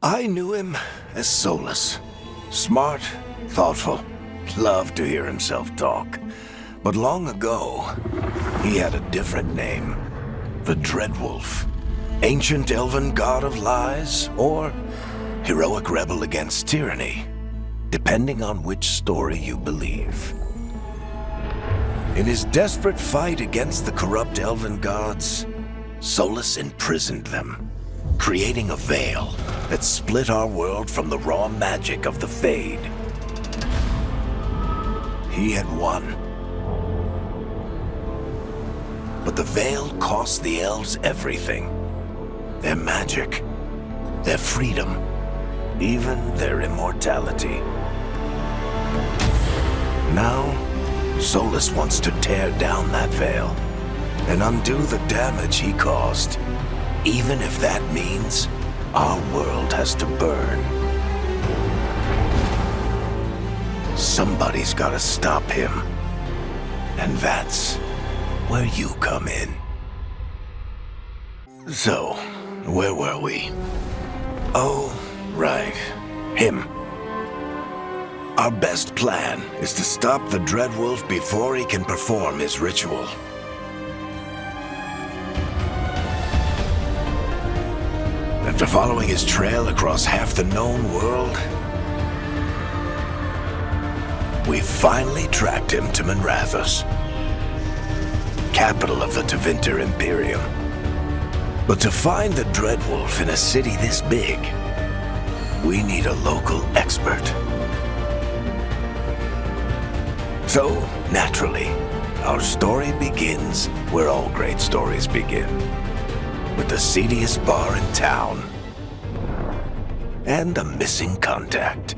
I knew him as Solus. Smart, thoughtful, loved to hear himself talk. But long ago, he had a different name. The Dreadwolf. Ancient elven god of lies, or heroic rebel against tyranny, depending on which story you believe. In his desperate fight against the corrupt elven gods, Solus imprisoned them, creating a veil that split our world from the raw magic of the Fade. He had won. But the veil cost the elves everything. Their magic, their freedom, even their immortality. Now, Solus wants to tear down that veil and undo the damage he caused, even if that means our world has to burn. Somebody's gotta stop him, and that's where you come in. So, where were we? Oh, right. Him. Our best plan is to stop the Dreadwolf before he can perform his ritual. After following his trail across half the known world, we finally tracked him to Minrathous, capital of the Tevinter Imperium. But to find the Dreadwolf in a city this big, we need a local expert. So, naturally, our story begins where all great stories begin, with the seediest bar in town and a missing contact.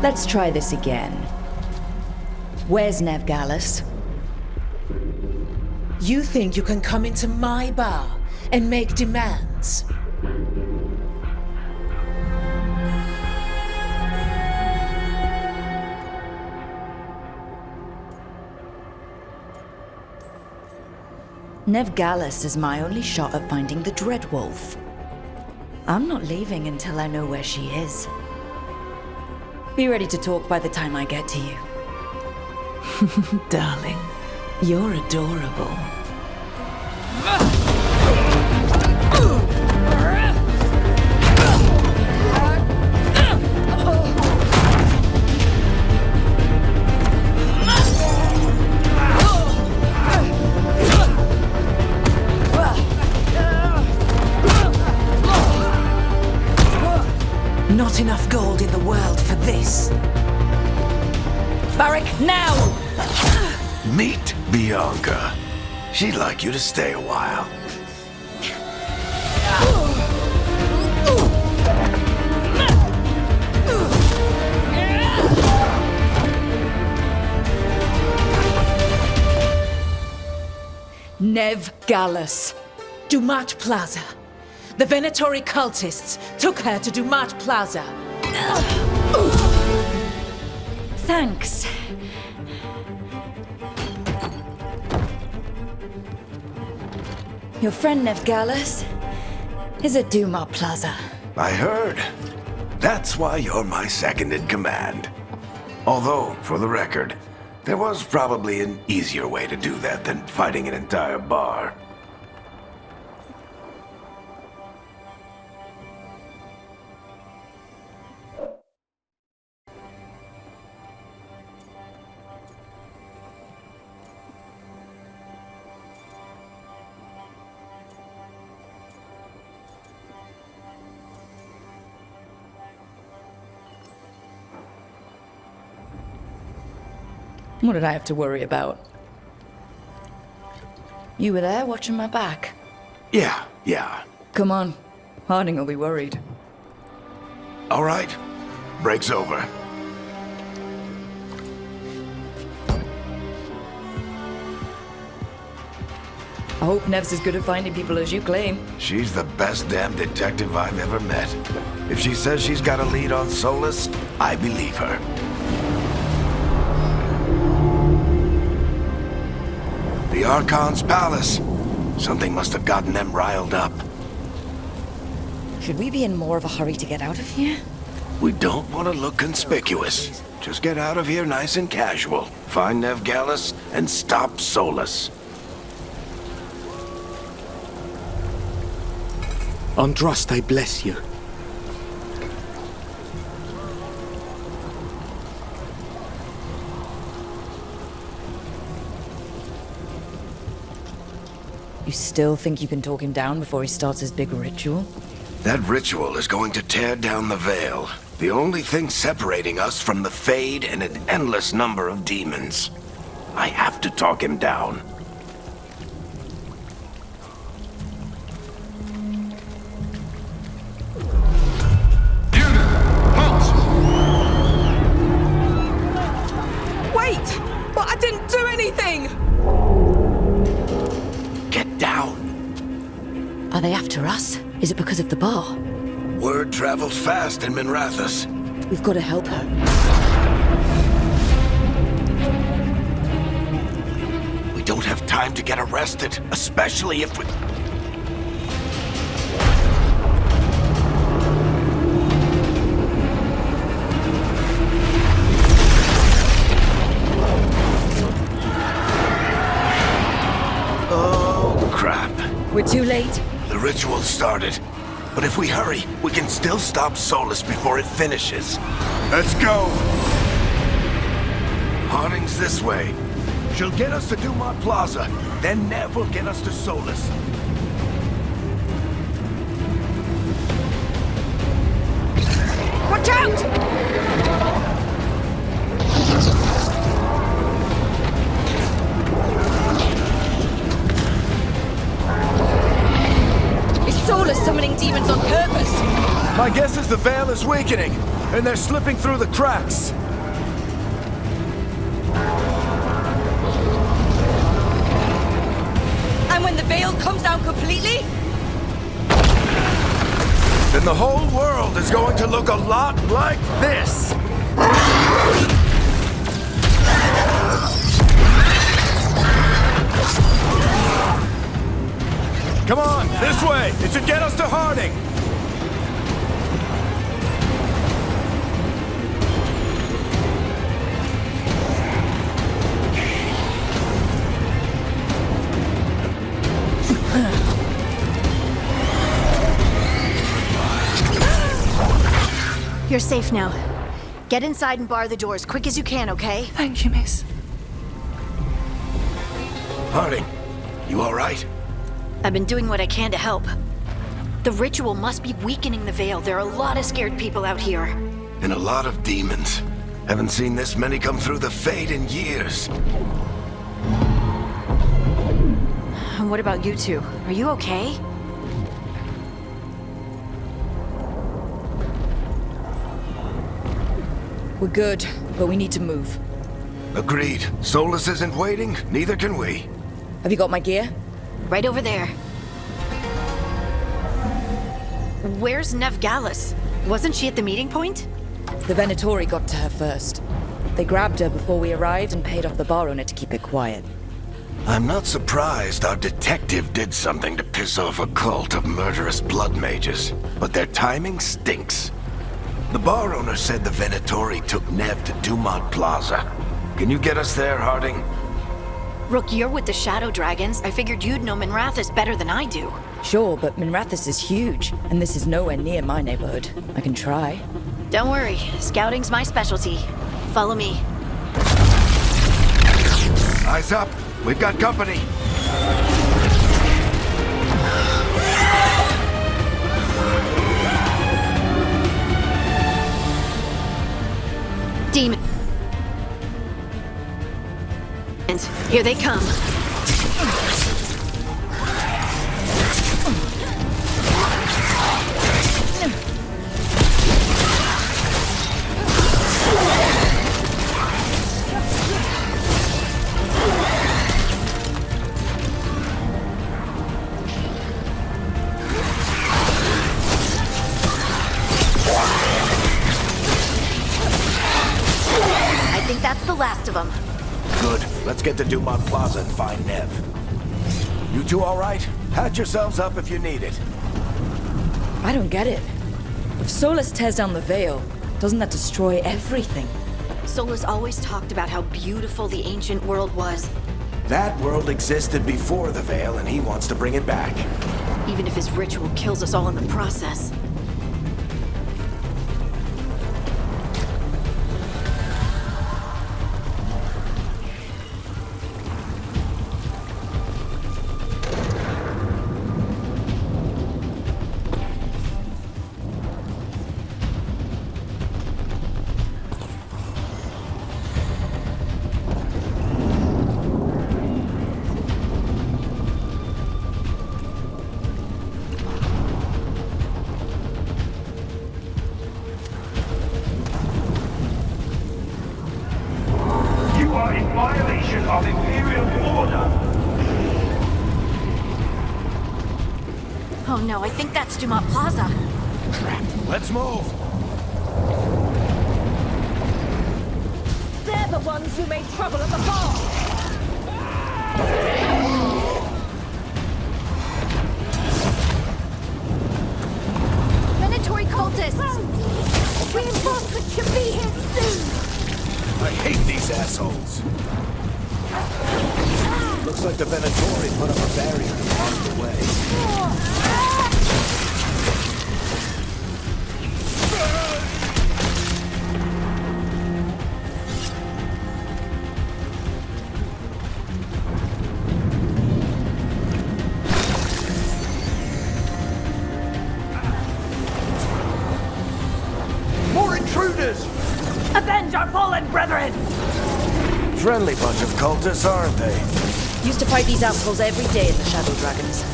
Let's try this again. Where's Nevgallus? You think you can come into my bar and make demands? Nevgallus is my only shot at finding the Dreadwolf. I'm not leaving until I know where she is. Be ready to talk by the time I get to you. Darling, you're adorable. Not enough gold in the world for this. Varric, now! Meet Bianca. She'd like you to stay a while. Nevgallus. Dumat Plaza. The Venatori cultists took her to Dumat Plaza. Thanks. Your friend Nevgallus is at Dumat Plaza. I heard. That's why you're my second in command. Although, for the record, there was probably an easier way to do that than fighting an entire bar. What did I have to worry about? You were there watching my back. Yeah. Come on. Harding will be worried. All right. Break's over. I hope Nev's as good at finding people as you claim. She's the best damn detective I've ever met. If she says she's got a lead on Solus, I believe her. The Archon's palace. Something must have gotten them riled up. Should we be in more of a hurry to get out of here? We don't want to look conspicuous. Just get out of here nice and casual. Find Nev Gallus and stop Solus. Androst, I bless you. You still think you can talk him down before he starts his big ritual? That ritual is going to tear down the veil. The only thing separating us from the Fade and an endless number of demons. I have to talk him down. Wait! But I didn't do anything! Get down. Are they after us? Is it because of the bar? Word travels fast in Minrathous. We've got to help her. We don't have time to get arrested, especially if we... Oh, crap. We're too late. The ritual started. But if we hurry, we can still stop Solus before it finishes. Let's go! Harding's this way. She'll get us to Dumont Plaza. Then Nev will get us to Solus. Watch out! Solus summoning demons on purpose. My guess is the veil is weakening, and they're slipping through the cracks. And when the veil comes down completely? Then the whole world is going to look a lot like this. Come on, this way! It should get us to Harding! You're safe now. Get inside and bar the doors quick as you can, okay? Thank you, miss. Harding, you all right? I've been doing what I can to help. The ritual must be weakening the veil. There are a lot of scared people out here. And a lot of demons. Haven't seen this many come through the Fade in years. And what about you two? Are you okay? We're good, but we need to move. Agreed. Solus isn't waiting, neither can we. Have you got my gear? Right over there. Where's Nev Gallus? Wasn't she at the meeting point? The Venatori got to her first. They grabbed her before we arrived and paid off the bar owner to keep it quiet. I'm not surprised our detective did something to piss off a cult of murderous blood mages, but their timing stinks. The bar owner said the Venatori took Nev to Dumont Plaza. Can you get us there, Harding? Rook, you're with the Shadow Dragons. I figured you'd know Minrathous better than I do. Sure, but Minrathous is huge, and this is nowhere near my neighborhood. I can try. Don't worry, scouting's my specialty. Follow me. Eyes up! We've got company! Demons. Here they come. last of them. Good. Let's get to Dumont Plaza and find Nev. You two all right? Patch yourselves up if you need it. I don't get it. If Solus tears down the Veil, doesn't that destroy everything? Solus always talked about how beautiful the ancient world was. That world existed before the Veil, and he wants to bring it back. Even if his ritual kills us all in the process. Of Imperial order. Oh no, I think that's Dumont Plaza. Crap. Let's move. They're the ones who made trouble at the bar! Venatory cultists! Reinforcements should be here soon! I hate these assholes. Looks like the Venatori put up a barrier and blocked the way. More intruders! Avenge our fallen brethren! Friendly bunch of cultists, aren't they? Used to fight these assholes every day in the Shadow Dragons.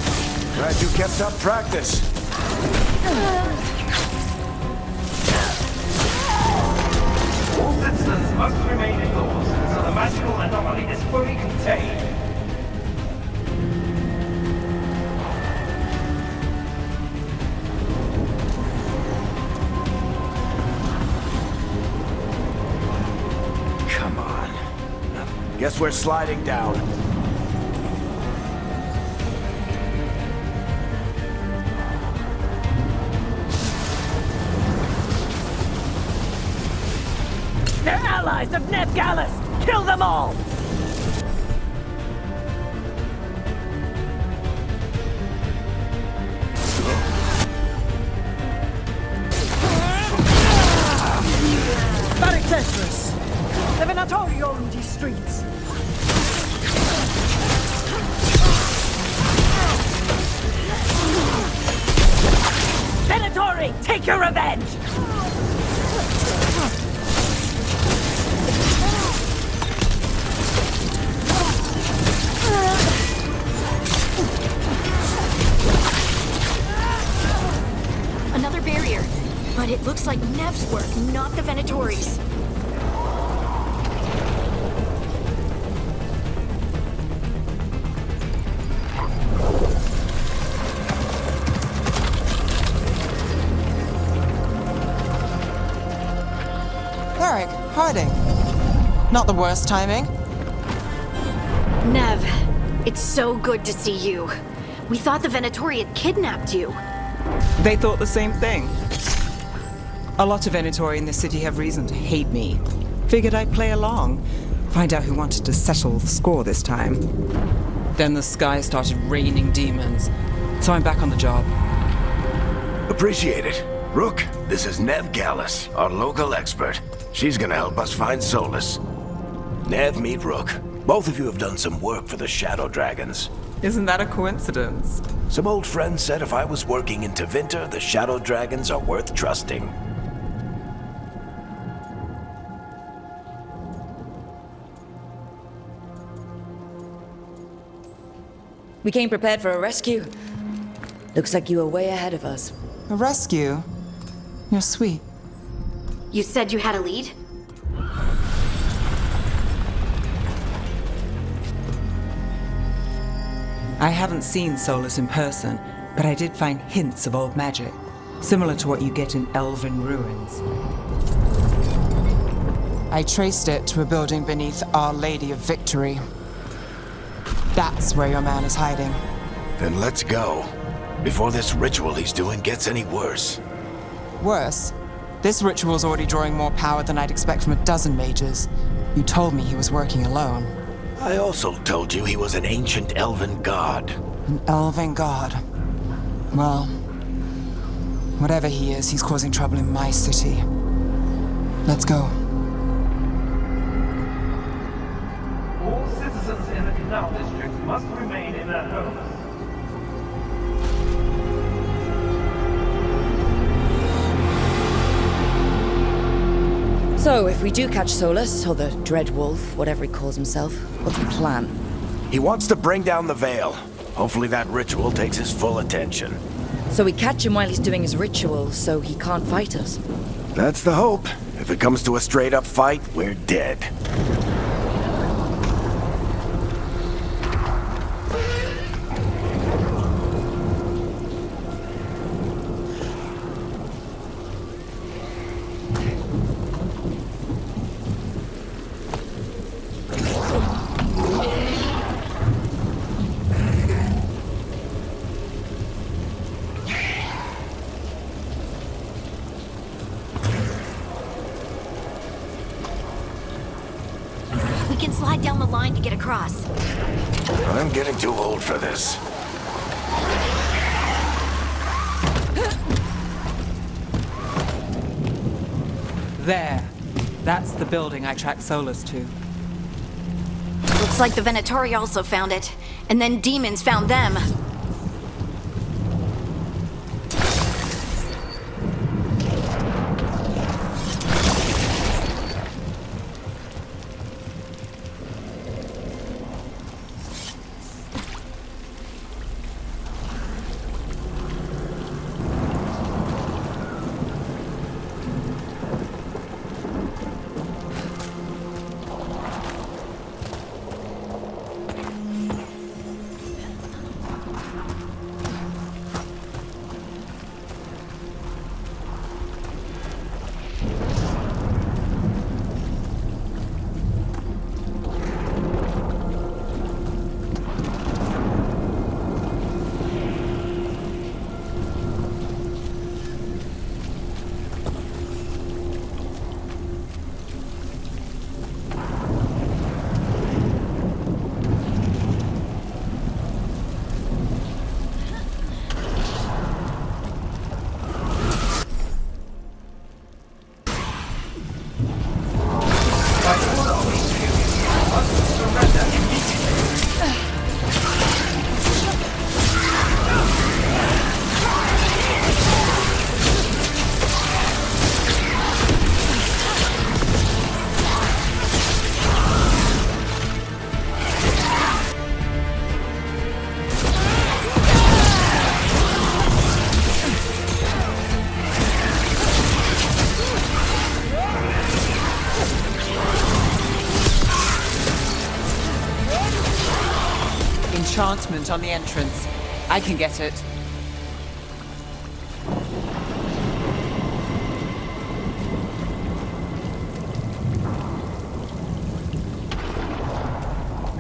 Glad you kept up practice. All citizens must remain indoors until the magical anomaly is fully contained. Come on. Guess we're sliding down. They're allies of Nev Gallus! Kill them all! Barracks Esdras! The Venatori own these streets! Venatori, take your revenge! Another barrier. But it looks like Nev's work, not the Venatori's. Eric, hiding. Not the worst timing. Nev, it's so good to see you. We thought the Venatori had kidnapped you. They thought the same thing. A lot of Venatori in this city have reason to hate me. Figured I'd play along. Find out who wanted to settle the score this time. Then the sky started raining demons. So I'm back on the job. Appreciate it. Rook, this is Nev Gallus, our local expert. She's gonna help us find Solus. Nev, meet Rook. Both of you have done some work for the Shadow Dragons. Isn't that a coincidence? Some old friends said if I was working in Tevinter, the Shadow Dragons are worth trusting. We came prepared for a rescue. Looks like you were way ahead of us. A rescue? You're sweet. You said you had a lead? I haven't seen Solus in person, but I did find hints of old magic, similar to what you get in elven ruins. I traced it to a building beneath Our Lady of Victory. That's where your man is hiding. Then let's go. Before this ritual he's doing gets any worse. Worse, this ritual's already drawing more power than I'd expect from a dozen mages. You told me he was working alone. I also told you he was an ancient elven god. An elven god. Well, whatever he is, he's causing trouble in my city. Let's go. All citizens in the Canal District must remain in their homes. So, if we do catch Solus, or the Dread Wolf, whatever he calls himself, what's the plan? He wants to bring down the veil. Hopefully that ritual takes his full attention. So we catch him while he's doing his ritual, so he can't fight us? That's the hope. If it comes to a straight-up fight, we're dead. We can slide down the line to get across. I'm getting too old for this. There. That's the building I tracked Solus to. Looks like the Venatori also found it. And then demons found them. Enchantment on the entrance. I can get it.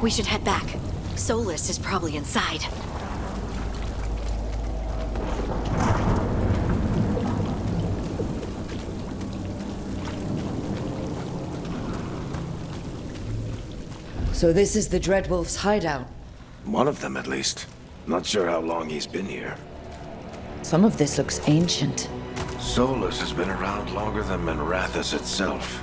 We should head back. Solus is probably inside. So this is the Dreadwolf's hideout. One of them, at least. Not sure how long he's been here. Some of this looks ancient. Solus has been around longer than Minrathous itself.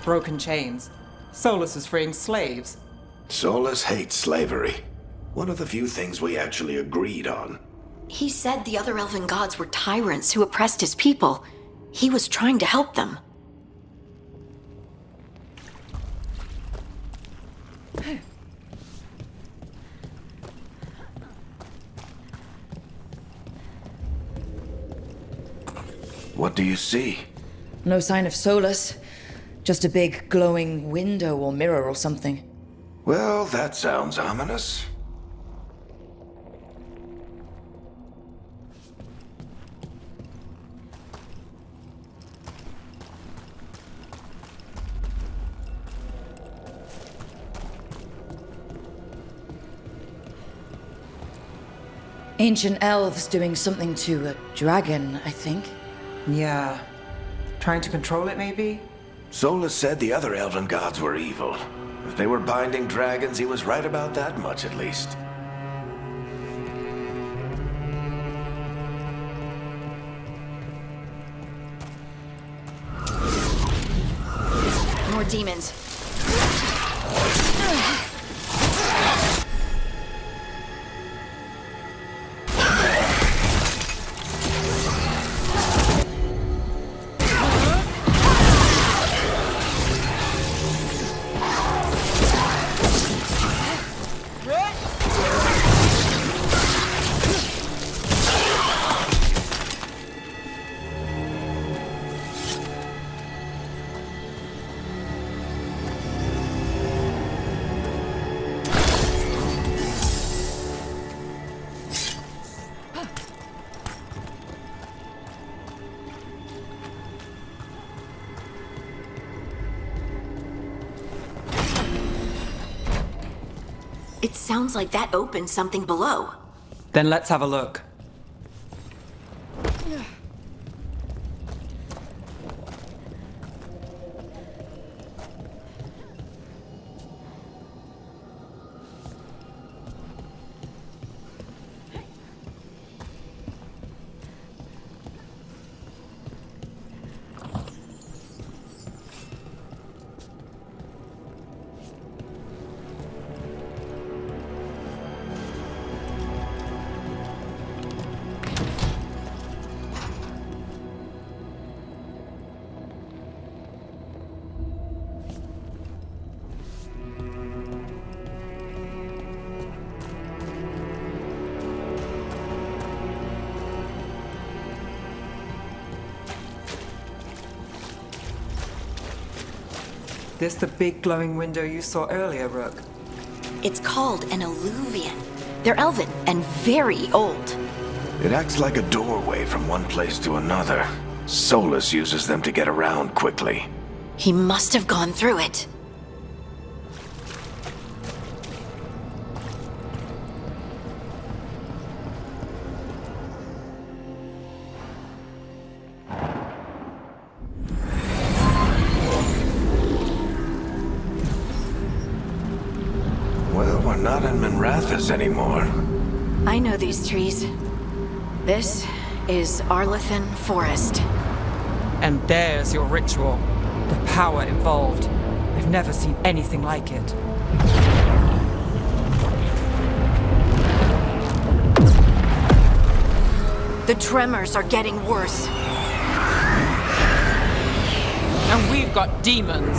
Broken chains. Solus is freeing slaves. Solus hates slavery. One of the few things we actually agreed on. He said the other elven gods were tyrants who oppressed his people. He was trying to help them. What do you see? No sign of Solus. Just a big glowing window or mirror or something. Well, that sounds ominous. Ancient elves doing something to a dragon, I think. Yeah. Trying to control it, maybe? Solus said the other elven gods were evil. If they were binding dragons, he was right about that much, at least. More demons. It sounds like that opened something below. Then let's have a look. This the big glowing window you saw earlier, Rook? It's called an alluvian. They're elven and very old. It acts like a doorway from one place to another. Solus uses them to get around quickly. He must have gone through it. Well, we're not in Minrathous anymore. I know these trees. This is Arlethan Forest. And there's your ritual. The power involved. I've never seen anything like it. The tremors are getting worse. And we've got demons.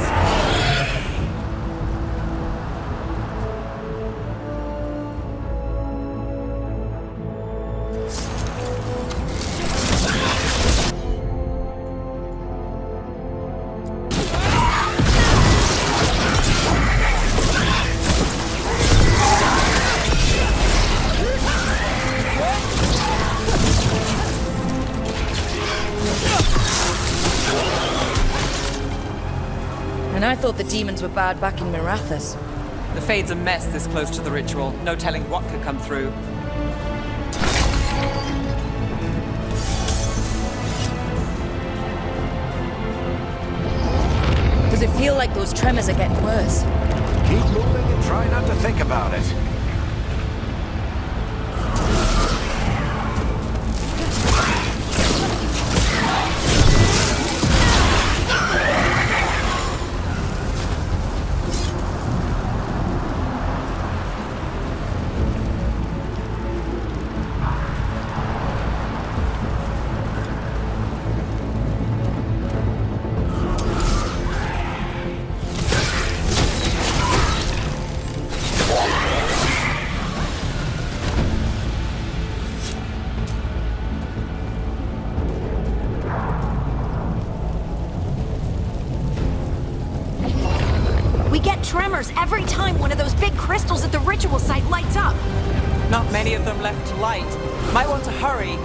And I thought the demons were bad back in Minrathous. The Fade's a mess this close to the ritual. No telling what could come through. Does it feel like those tremors are getting worse? Keep moving and try not to think about it. We get tremors every time one of those big crystals at the ritual site lights up. Not many of them left to light. Might want to hurry.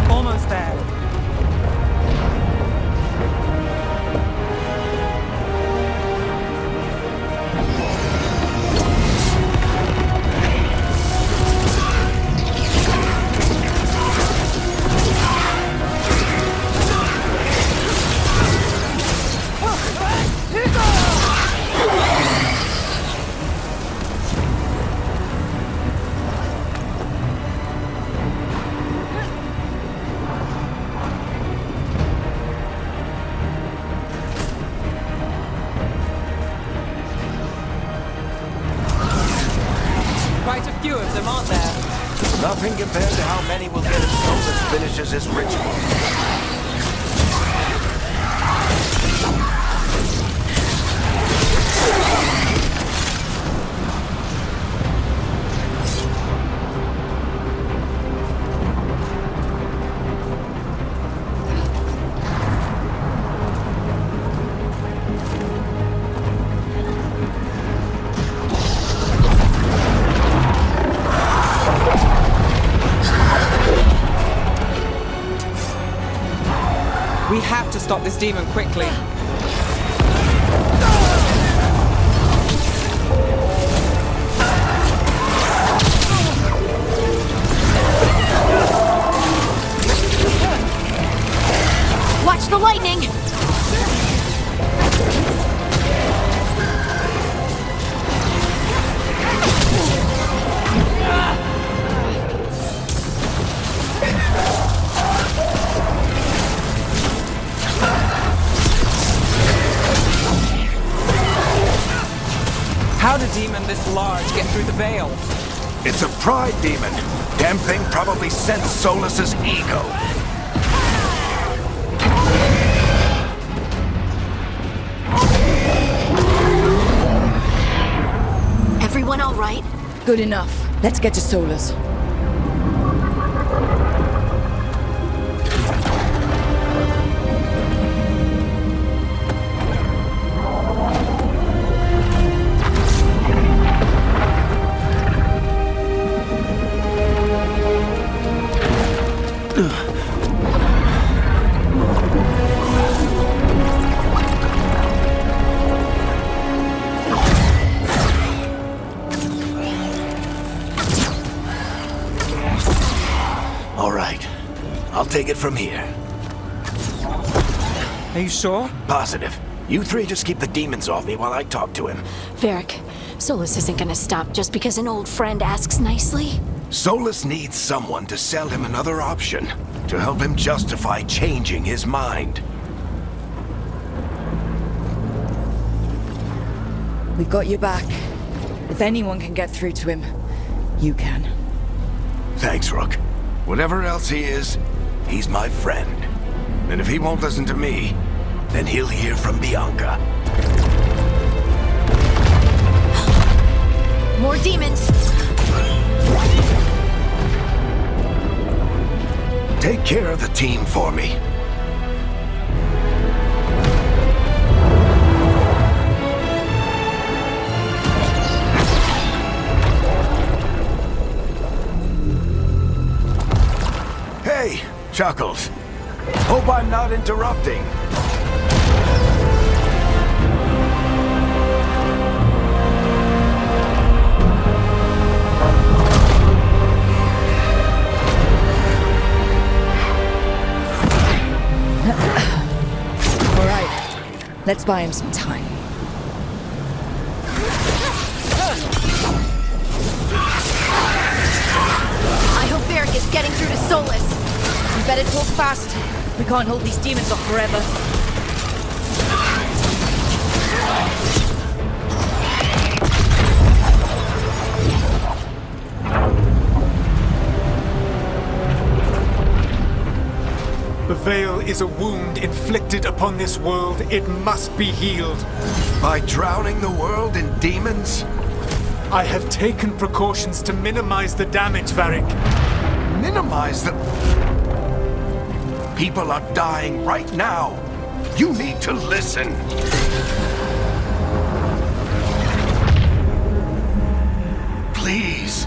Almost there. Quite a few of them, aren't there? Nothing compared to how many will get as Solus finishes his ritual. We have to stop this demon quickly. Watch the lightning! How'd a demon this large get through the veil? It's a pride demon. Damn thing probably sensed Solus's ego. Everyone all right? Good enough. Let's get to Solus. All right. I'll take it from here. Are you sure? Positive. You three just keep the demons off me while I talk to him. Varric, Solus isn't gonna stop just because an old friend asks nicely. Solus needs someone to sell him another option, to help him justify changing his mind. We've got you back. If anyone can get through to him, you can. Thanks, Rook. Whatever else he is, he's my friend. And if he won't listen to me, then he'll hear from Bianca. More demons! Take care of the team for me. Hey, Chuckles. Hope I'm not interrupting. All right. Let's buy him some time. just getting through to Solus. You better talk fast. We can't hold these demons off forever. The Veil is a wound inflicted upon this world. It must be healed. By drowning the world in demons? I have taken precautions to minimize the damage, Varric. Minimize the... People are dying right now. You need to listen. Please.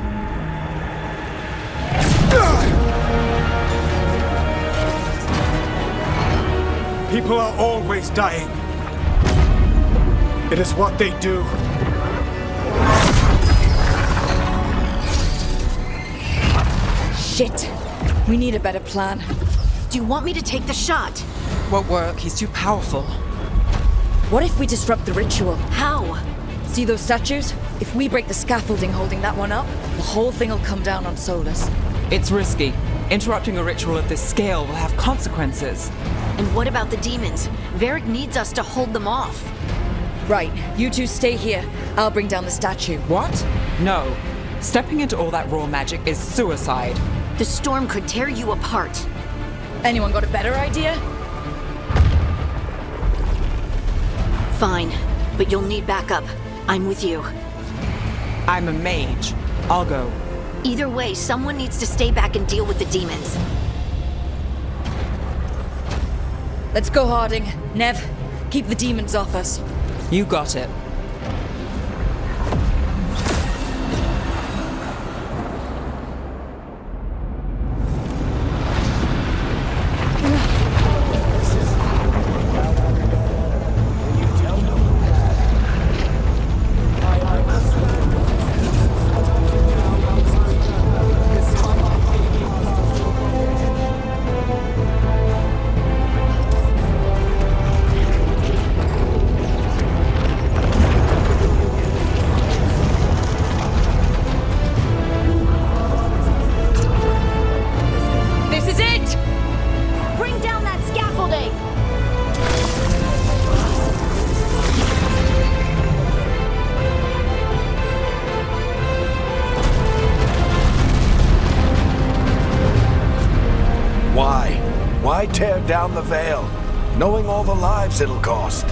People are always dying. It is what they do. Shit. We need a better plan. Do you want me to take the shot? Won't work, he's too powerful. What if we disrupt the ritual? How? See those statues? If we break the scaffolding holding that one up, the whole thing will come down on Solus. It's risky. Interrupting a ritual of this scale will have consequences. And what about the demons? Varric needs us to hold them off. Right, you two stay here. I'll bring down the statue. What? No. Stepping into all that raw magic is suicide. The storm could tear you apart. Anyone got a better idea? Fine, but you'll need backup. I'm with you. I'm a mage. I'll go. Either way, someone needs to stay back and deal with the demons. Let's go, Harding. Nev, keep the demons off us. You got it. Why tear down the Veil, knowing all the lives it'll cost?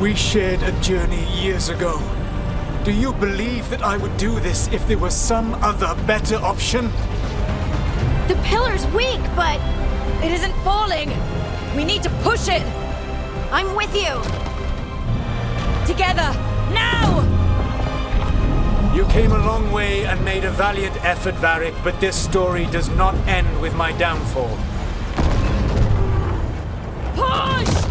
We shared a journey years ago. Do you believe that I would do this if there was some other better option? The pillar's weak, but It isn't falling! We need to push it! I'm with you! Together! Now! You came a long way and made a valiant effort, Varric, but this story does not end with my downfall. Push!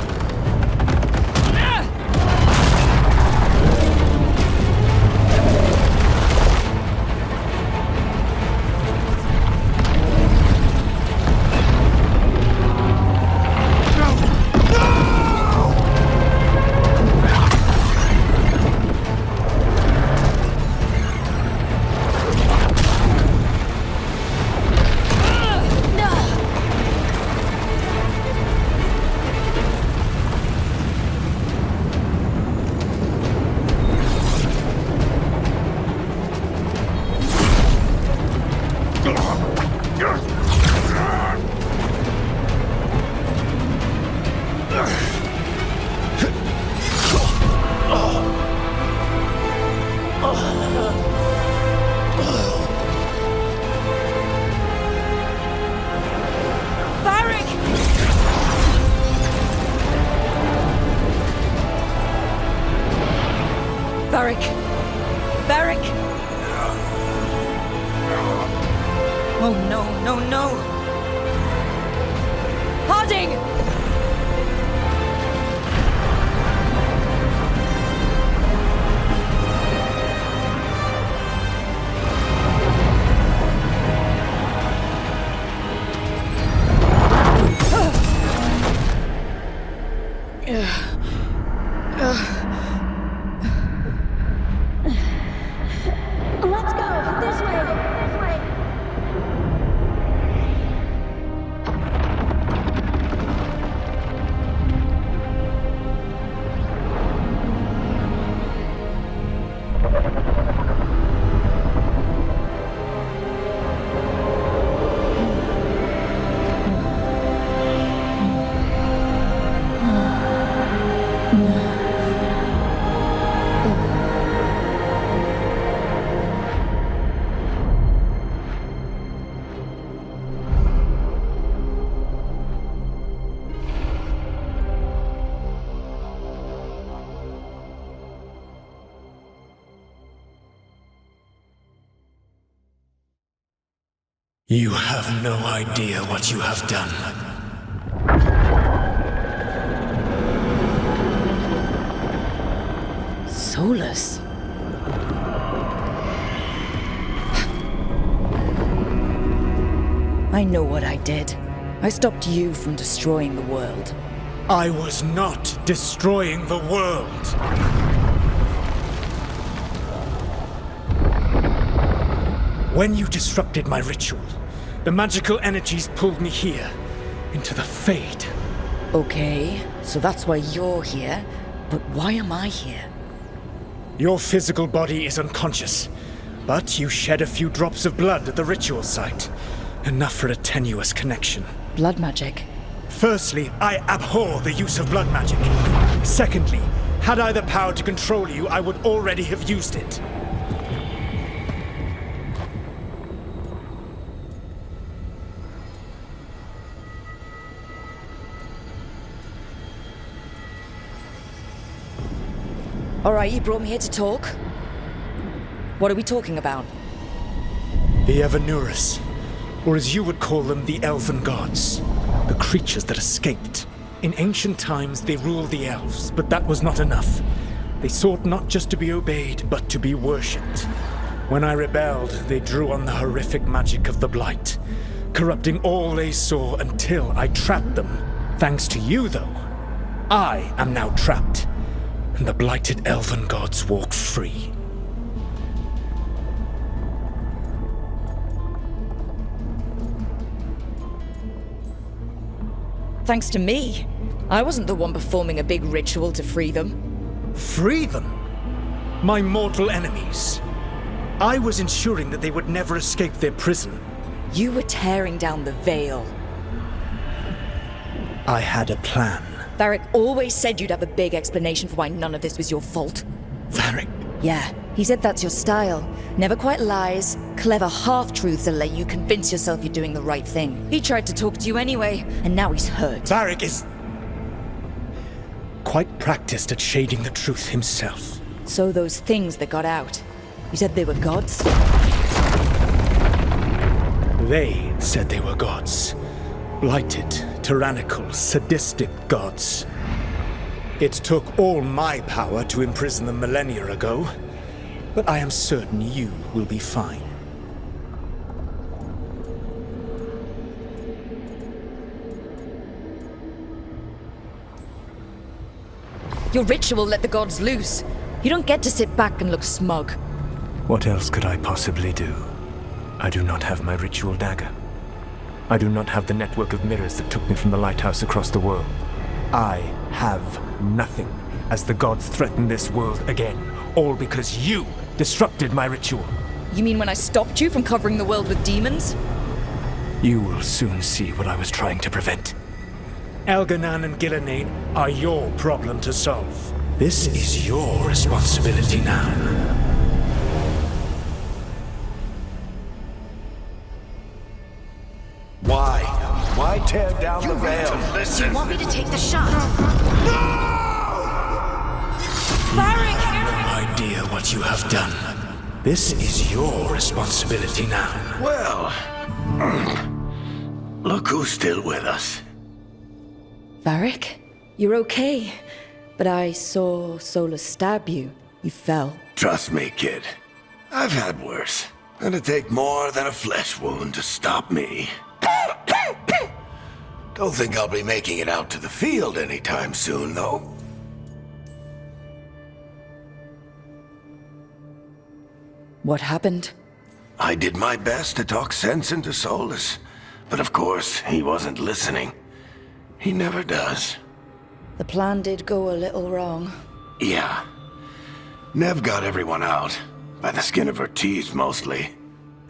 Varric! Varric! Oh no, no, no! Harding! Let's go! This way! You have no idea what you have done. Solus? I know what I did. I stopped you from destroying the world. I was not destroying the world. When you disrupted my ritual, the magical energies pulled me here, into the Fade. Okay, so that's why you're here, but why am I here? Your physical body is unconscious, but you shed a few drops of blood at the ritual site. Enough for a tenuous connection. Blood magic? Firstly, I abhor the use of blood magic. Secondly, had I the power to control you, I would already have used it. Alright, you brought me here to talk. What are we talking about? The Evanurus, or as you would call them, the Elven Gods. The creatures that escaped. In ancient times, they ruled the elves, but that was not enough. They sought not just to be obeyed, but to be worshipped. When I rebelled, they drew on the horrific magic of the Blight, corrupting all they saw until I trapped them. Thanks to you, though, I am now trapped, and the blighted Elven Gods walk free. Thanks to me. I wasn't the one performing a big ritual to free them. Free them? My mortal enemies. I was ensuring that they would never escape their prison. You were tearing down the veil. I had a plan. Varric always said you'd have a big explanation for why none of this was your fault. Varric? Yeah, he said that's your style. Never quite lies, clever half-truths that let you convince yourself you're doing the right thing. He tried to talk to you anyway, and now he's hurt. Varric is quite practiced at shading the truth himself. So those things that got out, you said they were gods? They said they were gods. Blighted, tyrannical, sadistic gods. It took all my power to imprison them millennia ago, but I am certain you will be fine. Your ritual let the gods loose. You don't get to sit back and look smug. What else could I possibly do? I do not have my ritual dagger. I do not have the network of mirrors that took me from the lighthouse across the world. I have nothing as the gods threaten this world again, all because you disrupted my ritual. You mean when I stopped you from covering the world with demons? You will soon see what I was trying to prevent. Elganan and Gillenane are your problem to solve. This is your responsibility now. Why? Why tear down the veil? Do you want me to take the shot? Varric! No idea what you have done. This is your responsibility now. Well, look who's still with us. Varric? You're okay. But I saw Solus stab you. You fell. Trust me, kid. I've had worse. It'd take more than a flesh wound to stop me. Don't think I'll be making it out to the field anytime soon, though. What happened? I did my best to talk sense into Solus, but of course, he wasn't listening. He never does. The plan did go a little wrong. Yeah. Nev got everyone out, by the skin of her teeth mostly.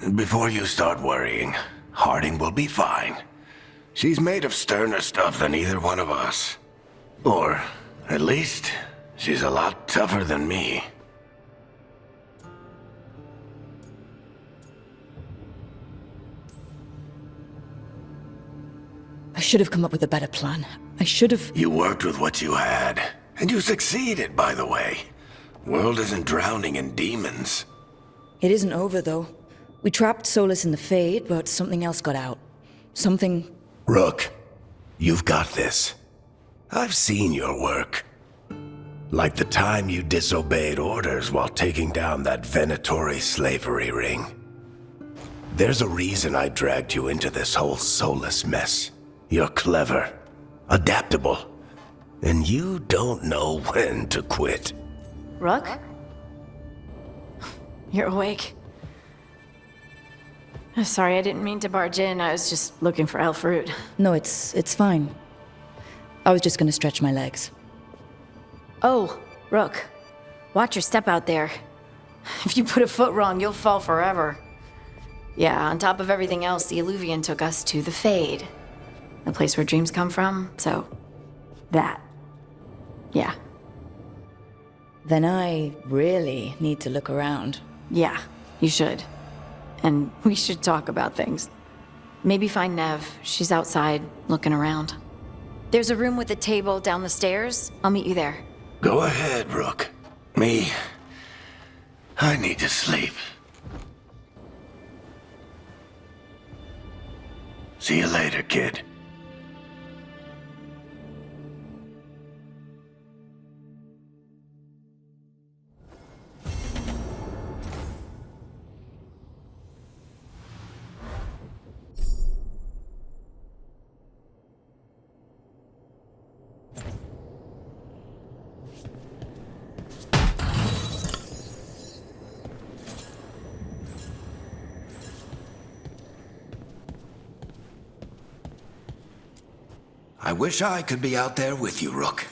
And before you start worrying, Harding will be fine. She's made of sterner stuff than either one of us. Or, at least, she's a lot tougher than me. I should have come up with a better plan. I should have... You worked with what you had. And you succeeded, by the way. World isn't drowning in demons. It isn't over, though. We trapped Solus in the Fade, but something else got out. Something... Rook, you've got this. I've seen your work. Like the time you disobeyed orders while taking down that Venatori slavery ring. There's a reason I dragged you into this whole Solus mess. You're clever, adaptable, and you don't know when to quit. Rook? You're awake. Sorry, I didn't mean to barge in. I was just looking for elf fruit. No, it's fine. I was just gonna stretch my legs. Oh, Rook. Watch your step out there. If you put a foot wrong, you'll fall forever. Yeah, on top of everything else, the Illuvian took us to the Fade. The place where dreams come from, so... that. Yeah. Then I really need to look around. Yeah, you should. And we should talk about things. Maybe find Nev. She's outside, looking around. There's a room with a table down the stairs. I'll meet you there. Go ahead, Rook. Me, I need to sleep. See you later, kid. I wish I could be out there with you, Rook.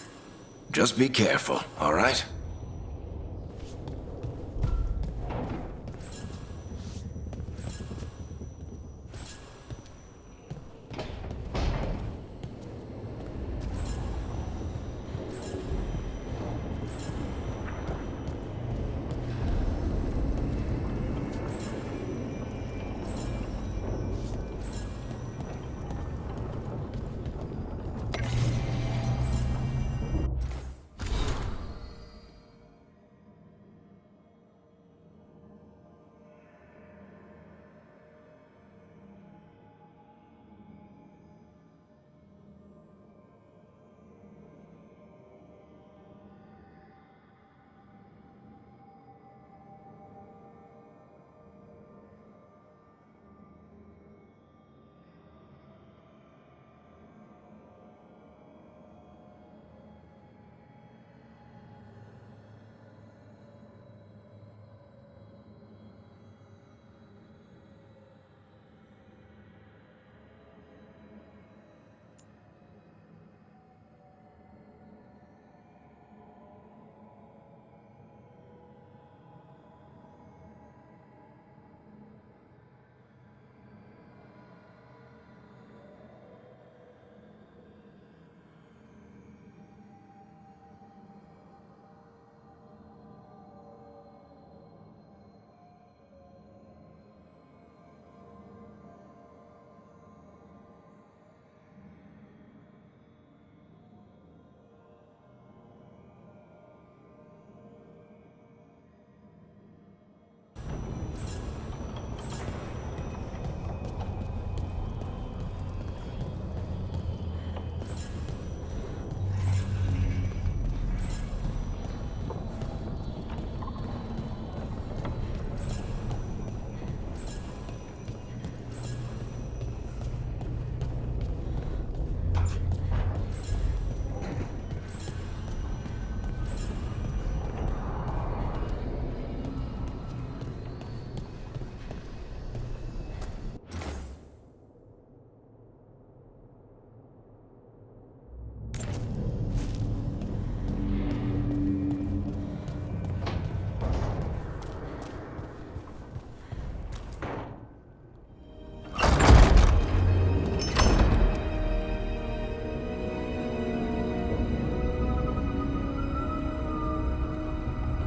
Just be careful, all right?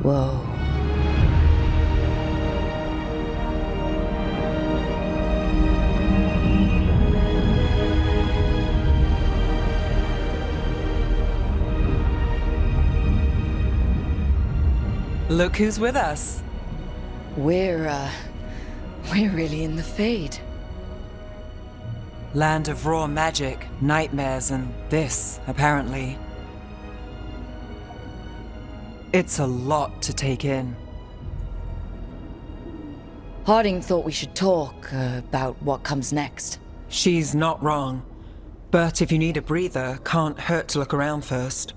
Whoa. Look who's with us. We're We're really in the Fade. Land of raw magic, nightmares, and this, apparently. It's a lot to take in. Harding thought we should talk about what comes next. She's not wrong. But if you need a breather, can't hurt to look around first.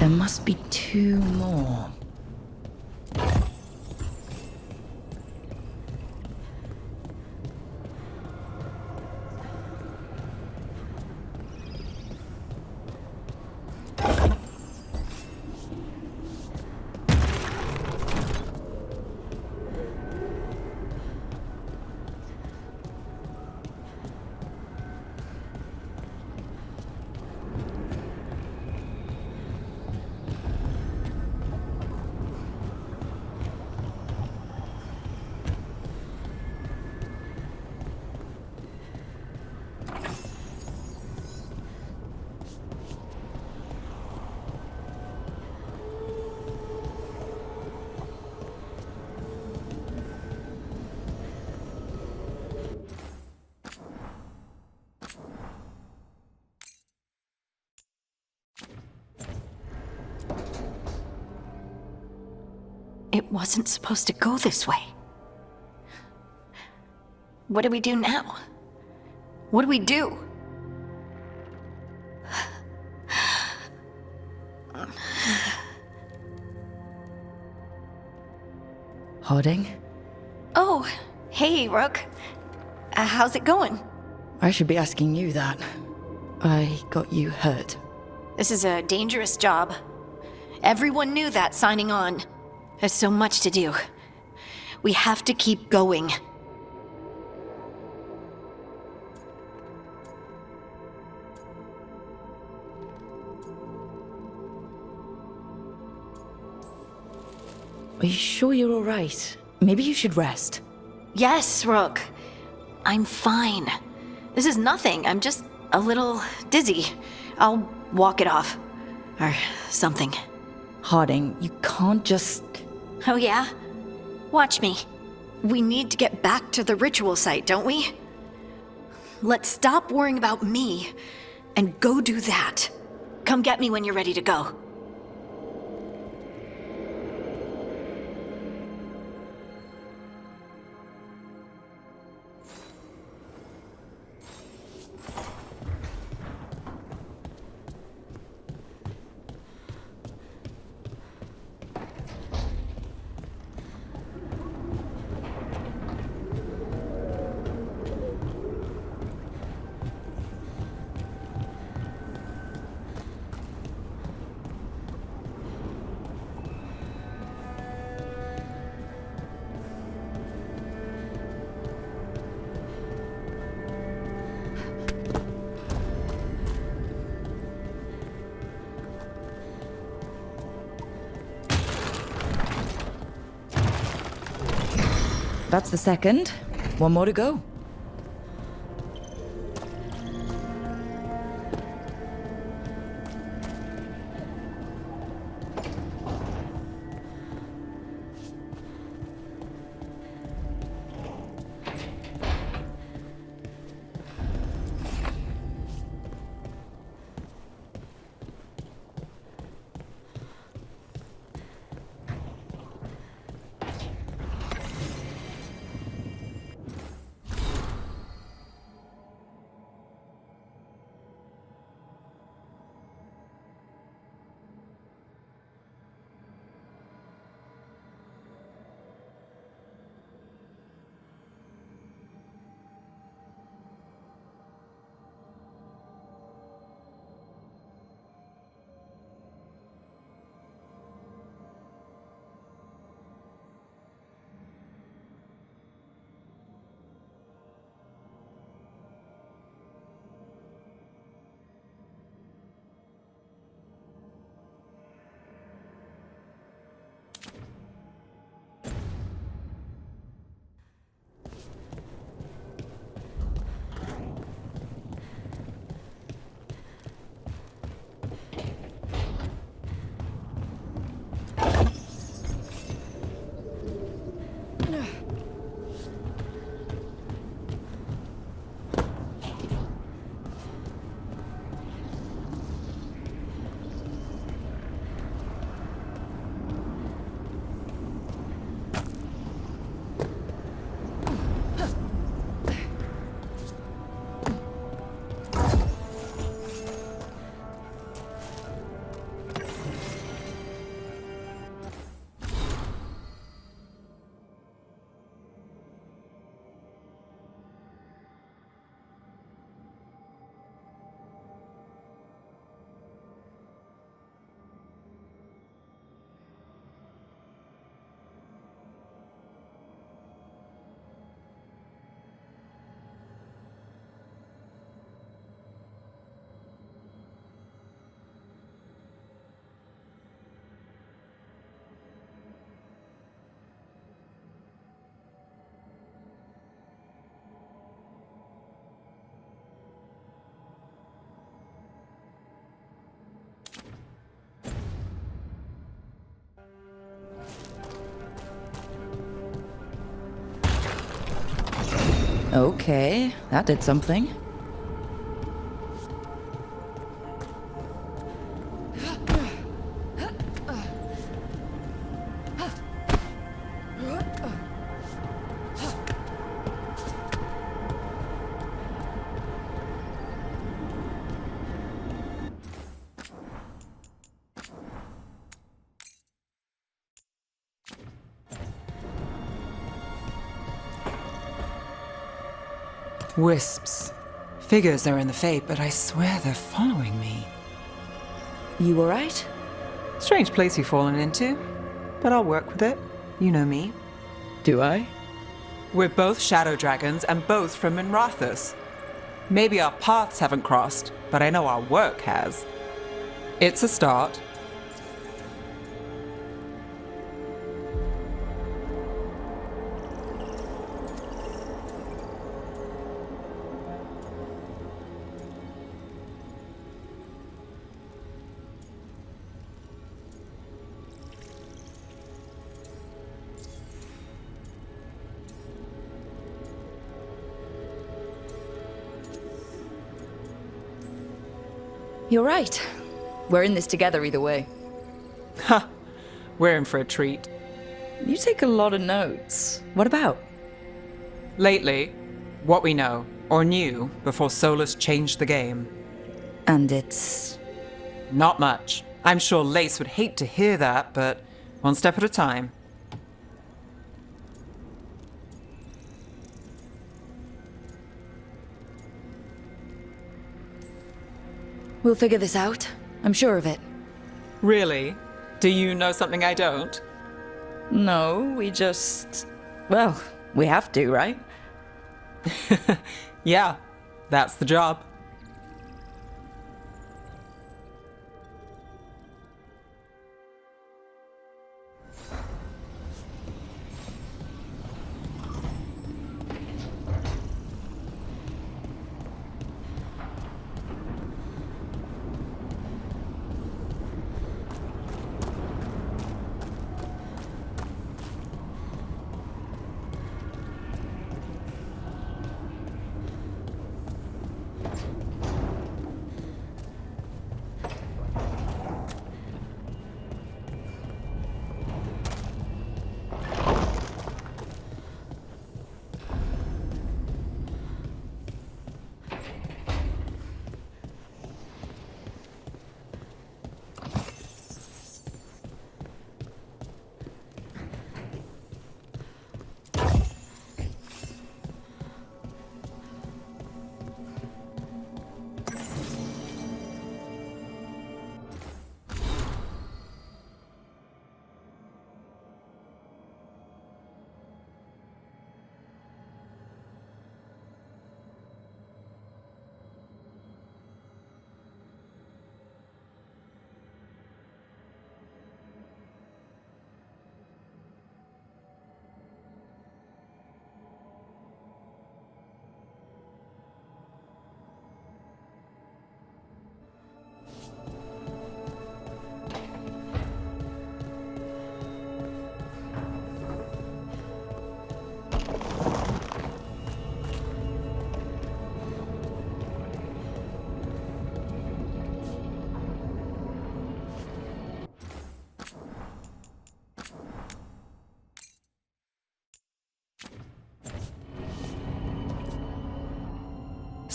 There must be 2 more. It wasn't supposed to go this way. What do we do now? What do we do? Harding? Oh, hey, Rook. How's it going? I should be asking you that. I got you hurt. This is a dangerous job. Everyone knew that signing on. There's so much to do. We have to keep going. Are you sure you're all right? Maybe you should rest. Yes, Rook. I'm fine. This is nothing. I'm just a little dizzy. I'll walk it off. Or something. Harding, you can't just... Oh yeah? Watch me. We need to get back to the ritual site, don't we? Let's stop worrying about me and go do that. Come get me when you're ready to go. That's the second. One more to go. Okay, that did something. Wisps. Figures are in the fate, but I swear they're following me. You alright? Strange place you've fallen into, but I'll work with it. You know me. Do I? We're both shadow dragons and both from Minrathous. Maybe our paths haven't crossed, but I know our work has. It's a start. You're right. We're in this together either way. Ha! We're in for a treat. You take a lot of notes. What about? Lately, what we know, or knew, before Solus changed the game. And it's... Not much. I'm sure Lace would hate to hear that, but one step at a time. We'll figure this out. I'm sure of it. Really? Do you know something I don't? No, we just... Well, we have to, right? Yeah, that's the job.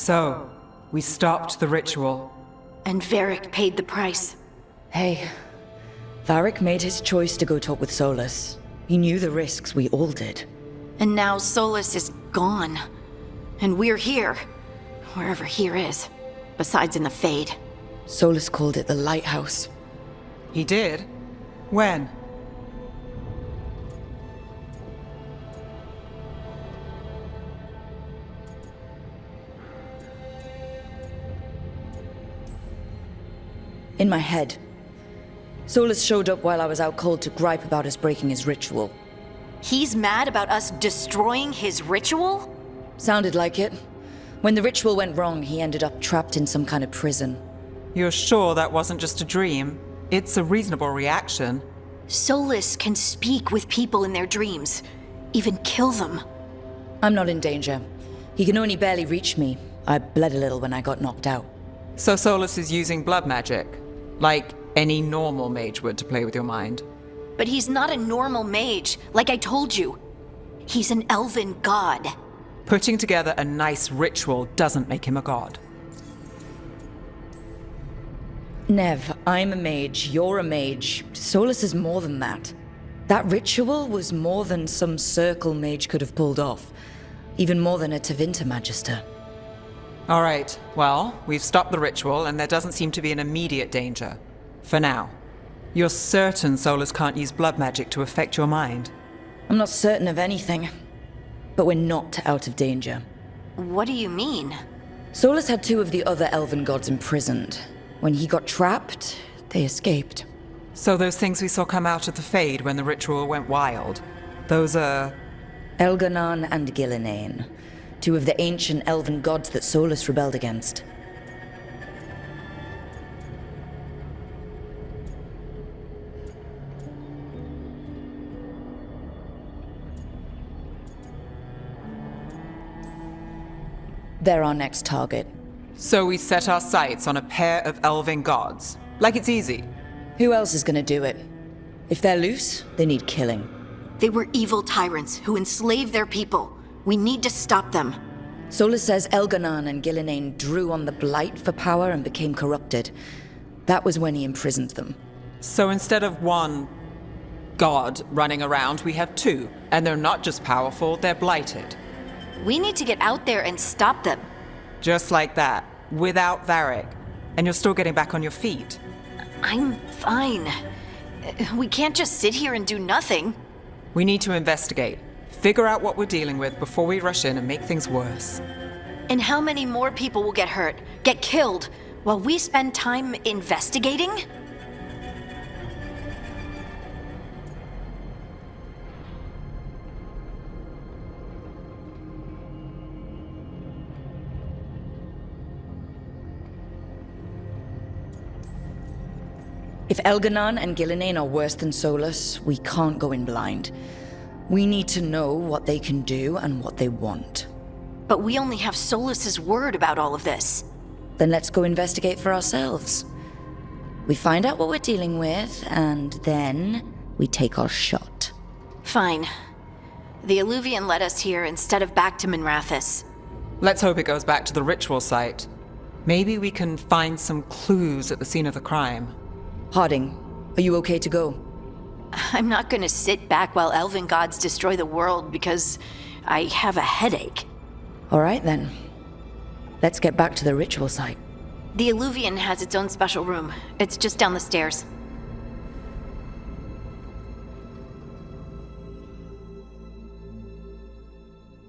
So, we stopped the ritual. And Varric paid the price. Hey, Varric made his choice to go talk with Solus. He knew the risks, we all did. And now Solus is gone. And we're here. Wherever here is. Besides in the Fade. Solus called it the Lighthouse. He did? When? In my head. Solus showed up while I was out cold to gripe about us breaking his ritual. He's mad about us destroying his ritual? Sounded like it. When the ritual went wrong, he ended up trapped in some kind of prison. You're sure that wasn't just a dream? It's a reasonable reaction. Solus can speak with people in their dreams. Even kill them. I'm not in danger. He can only barely reach me. I bled a little when I got knocked out. So Solus is using blood magic? Like any normal mage would to play with your mind? But he's not a normal mage, like I told you. He's an elven god. Putting together a nice ritual doesn't make him a god. Nev, I'm a mage, you're a mage. Solus is more than that. That ritual was more than some circle mage could have pulled off. Even more than a Tevinter Magister. All right, well, we've stopped the ritual and there doesn't seem to be an immediate danger. For now. You're certain Solus can't use blood magic to affect your mind? I'm not certain of anything. But we're not out of danger. What do you mean? Solus had 2 of the other elven gods imprisoned. When he got trapped, they escaped. So those things we saw come out of the Fade when the ritual went wild, those are... Elganon and Gillinane. 2 of the ancient elven gods that Solus rebelled against. They're our next target. So we set our sights on a pair of elven gods. Like it's easy. Who else is gonna do it? If they're loose, they need killing. They were evil tyrants who enslaved their people. We need to stop them. Solus says Elganon and Gillinane drew on the Blight for power and became corrupted. That was when he imprisoned them. So instead of one god running around, we have 2. And they're not just powerful, they're blighted. We need to get out there and stop them. Just like that, without Varric. And you're still getting back on your feet. I'm fine. We can't just sit here and do nothing. We need to investigate. Figure out what we're dealing with before we rush in and make things worse. And how many more people will get hurt, get killed, while we spend time investigating? If Elganon and Gillinane are worse than Solus, we can't go in blind. We need to know what they can do and what they want. But we only have Solus's word about all of this. Then let's go investigate for ourselves. We find out what we're dealing with, and then we take our shot. Fine. The Illuvian led us here instead of back to Minrathous. Let's hope it goes back to the ritual site. Maybe we can find some clues at the scene of the crime. Harding, are you okay to go? I'm not gonna sit back while elven gods destroy the world because I have a headache. All right then. Let's get back to the ritual site. The Illuvian has its own special room. It's just down the stairs.